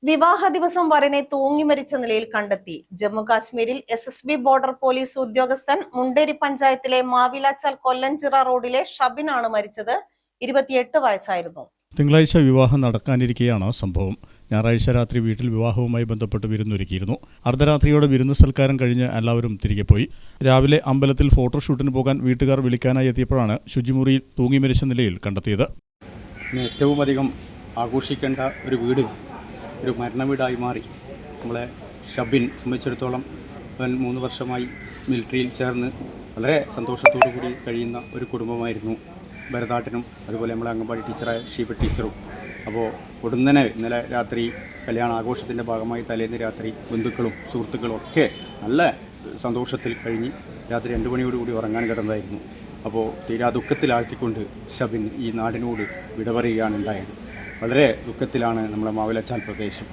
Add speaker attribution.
Speaker 1: വിവാഹ ദിവസം വരനെ തൂങ്ങി മരിച്ച നിലയിൽ കണ്ടെത്തി. ജമ്മുകാശ്മീരിൽ SSB ബോർഡർ പോലീസ് ഉദ്യോഗസ്ഥൻ മുണ്ടേരി പഞ്ചായത്തിലെ മാവിലാച്ചാൽ കൊല്ലഞ്ചിറ റോഡിലെ ഷബിനാണ് മരിച്ചത്. 28 വയസ്സായിരുന്നു.
Speaker 2: തിങ്കളാഴ്ച വിവാഹം നടക്കാനിരിക്കെയാണ് സംഭവം. ഞായറാഴ്ച രാത്രി വീട്ടിൽ വിവാഹവുമായി ബന്ധപ്പെട്ട് വിരുന്നൊരുക്കിയിരുന്നു. അർദ്ധരാത്രിയോടെ വിരുന്ന് സൽക്കാരം കഴിഞ്ഞ് എല്ലാവരും തിരികെ പോയി. രാവിലെ അമ്പലത്തിൽ ഫോട്ടോഷൂട്ടിന് പോകാൻ വീട്ടുകാർ വിളിക്കാനായി എത്തിയപ്പോഴാണ് ശുചിമുറിയിൽ തൂങ്ങി മരിച്ച നിലയിൽ കണ്ടെത്തിയത്.
Speaker 3: ഏറ്റവും അധികം ആഘോഷിക്കേണ്ട ഒരു വീട് ഒരു മരണ വീടായി മാറി. നമ്മളെ ഷബിൻ സംബന്ധിച്ചിടത്തോളം അവൻ 3 വർഷമായി മിലിറ്ററിയിൽ ചേർന്ന് വളരെ സന്തോഷത്തോടു കൂടി കഴിയുന്ന ഒരു കുടുംബമായിരുന്നു. ഭരതാട്ടനും അതുപോലെ നമ്മളെ അംഗൻവാടി ടീച്ചറായ ഷീബ ടീച്ചറും. അപ്പോൾ ഉടനെ ഇന്നലെ രാത്രി കല്യാണ ആഘോഷത്തിൻ്റെ ഭാഗമായി തലേന്ന് രാത്രി ബന്ധുക്കളും സുഹൃത്തുക്കളും ഒക്കെ നല്ല സന്തോഷത്തിൽ കഴിഞ്ഞ് രാത്രി 2 മണിയോടുകൂടി ഉറങ്ങാൻ കിടന്നതായിരുന്നു. അപ്പോൾ തീരാ ദുഃഖത്തിലാഴ്ത്തിക്കൊണ്ട് ഷബിൻ ഈ നാടിനോട് വിട പറയുകയാണ് ഉണ്ടായത്. വളരെ ദുഃഖത്തിലാണ് നമ്മുടെ മാവിലാച്ചാൽ പ്രദേശം.